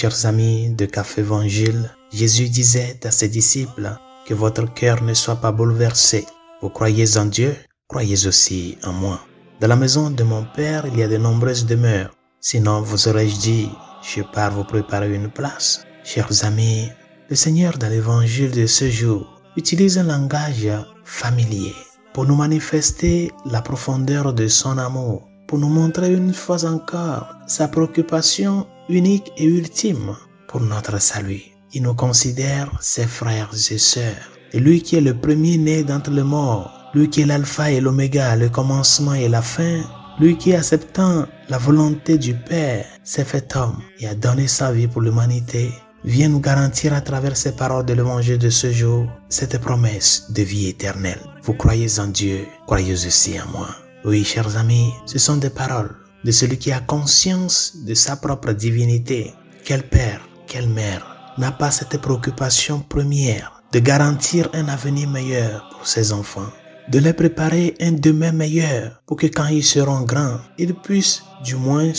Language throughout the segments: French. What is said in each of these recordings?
chers amis de Café Évangile, Jésus disait à ses disciples que votre cœur ne soit pas bouleversé. Vous croyez en Dieu, croyez aussi en moi. Dans la maison de mon Père, il y a de nombreuses demeures. Sinon, vous aurais-je dit, je pars vous préparer une place. Chers amis, le Seigneur dans l'évangile de ce jour utilise un langage familier pour nous manifester la profondeur de son amour, pour nous montrer une fois encore sa préoccupation unique et ultime pour notre salut. Il nous considère ses frères et sœurs. Et lui qui est le premier-né d'entre les morts, lui qui est l'alpha et l'oméga, le commencement et la fin, lui qui, acceptant la volonté du Père, s'est fait homme et a donné sa vie pour l'humanité, vient nous garantir à travers ces paroles de l'évangile de ce jour cette promesse de vie éternelle. Vous croyez en Dieu, croyez aussi en moi. Oui, chers amis, ce sont des paroles de celui qui a conscience de sa propre divinité. Quel père, quelle mère n'a pas cette préoccupation première de garantir un avenir meilleur pour ses enfants, de les préparer un demain meilleur pour que quand ils seront grands, ils puissent du moins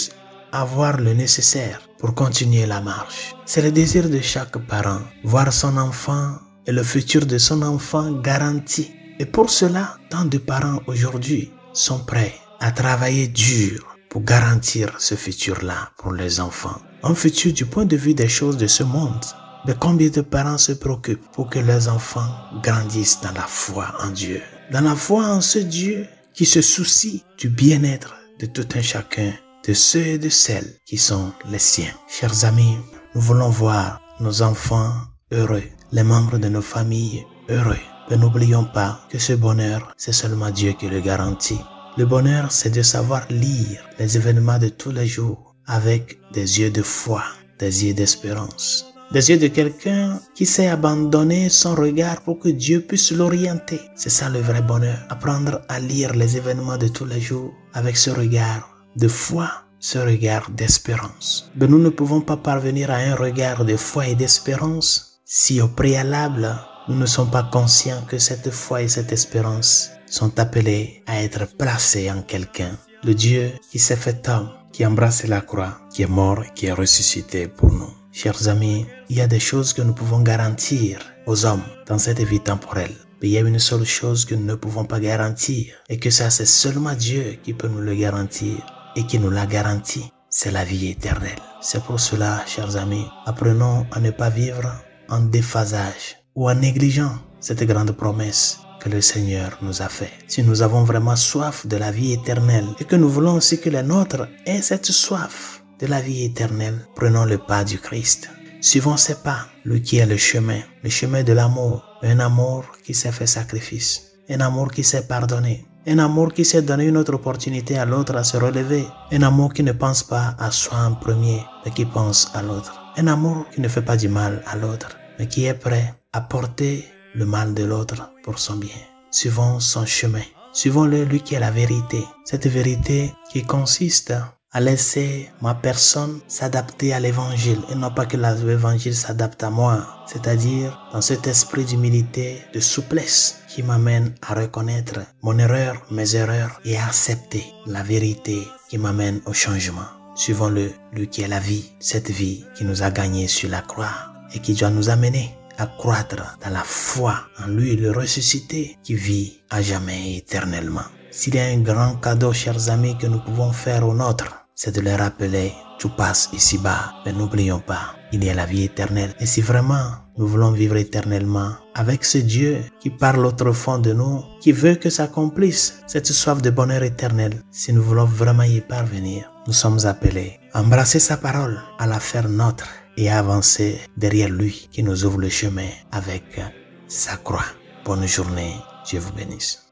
avoir le nécessaire pour continuer la marche. C'est le désir de chaque parent, voir son enfant et le futur de son enfant garanti. Et pour cela, tant de parents aujourd'hui sont prêts à travailler dur pour garantir ce futur-là pour les enfants. Un futur du point de vue des choses de ce monde. Mais combien de parents se préoccupent pour que leurs enfants grandissent dans la foi en Dieu, dans la foi en ce Dieu qui se soucie du bien-être de tout un chacun, de ceux et de celles qui sont les siens. Chers amis, nous voulons voir nos enfants heureux, les membres de nos familles heureux. Mais n'oublions pas que ce bonheur, c'est seulement Dieu qui le garantit. Le bonheur, c'est de savoir lire les événements de tous les jours avec des yeux de foi, des yeux d'espérance. Des yeux de quelqu'un qui sait abandonner son regard pour que Dieu puisse l'orienter. C'est ça le vrai bonheur. Apprendre à lire les événements de tous les jours avec ce regard de foi, ce regard d'espérance. Mais nous ne pouvons pas parvenir à un regard de foi et d'espérance si au préalable, nous ne sommes pas conscients que cette foi et cette espérance sont appelées à être placées en quelqu'un. Le Dieu qui s'est fait homme, qui a embrassé la croix, qui est mort et qui est ressuscité pour nous. Chers amis, il y a des choses que nous pouvons garantir aux hommes dans cette vie temporelle. Mais il y a une seule chose que nous ne pouvons pas garantir. Et que ça, c'est seulement Dieu qui peut nous le garantir. Et qui nous l'a garanti, c'est la vie éternelle. C'est pour cela, chers amis, apprenons à ne pas vivre en déphasage ou en négligeant cette grande promesse que le Seigneur nous a fait. Si nous avons vraiment soif de la vie éternelle et que nous voulons aussi que les nôtres aient cette soif de la vie éternelle, prenons le pas du Christ. Suivons ses pas, lui qui est le chemin de l'amour, un amour qui s'est fait sacrifice, un amour qui s'est pardonné, un amour qui s'est donné une autre opportunité à l'autre à se relever, un amour qui ne pense pas à soi en premier, mais qui pense à l'autre, un amour qui ne fait pas du mal à l'autre, mais qui est prêt à porter le mal de l'autre pour son bien. Suivons son chemin, suivons-le, lui qui est la vérité, cette vérité qui consiste à laisser ma personne s'adapter à l'évangile et non pas que l'évangile s'adapte à moi, c'est-à-dire dans cet esprit d'humilité, de souplesse qui m'amène à reconnaître mon erreur, mes erreurs et à accepter la vérité qui m'amène au changement. Suivons-le, lui qui est la vie, cette vie qui nous a gagnés sur la croix et qui doit nous amener à croître dans la foi en lui, le ressuscité qui vit à jamais éternellement. S'il y a un grand cadeau, chers amis, que nous pouvons faire aux nôtres, c'est de les rappeler, tout passe ici-bas, mais n'oublions pas, il y a la vie éternelle. Et si vraiment nous voulons vivre éternellement avec ce Dieu qui parle au fond de nous, qui veut que s'accomplisse cette soif de bonheur éternel, si nous voulons vraiment y parvenir, nous sommes appelés à embrasser sa parole, à la faire nôtre et à avancer derrière lui qui nous ouvre le chemin avec sa croix. Bonne journée, Dieu vous bénisse.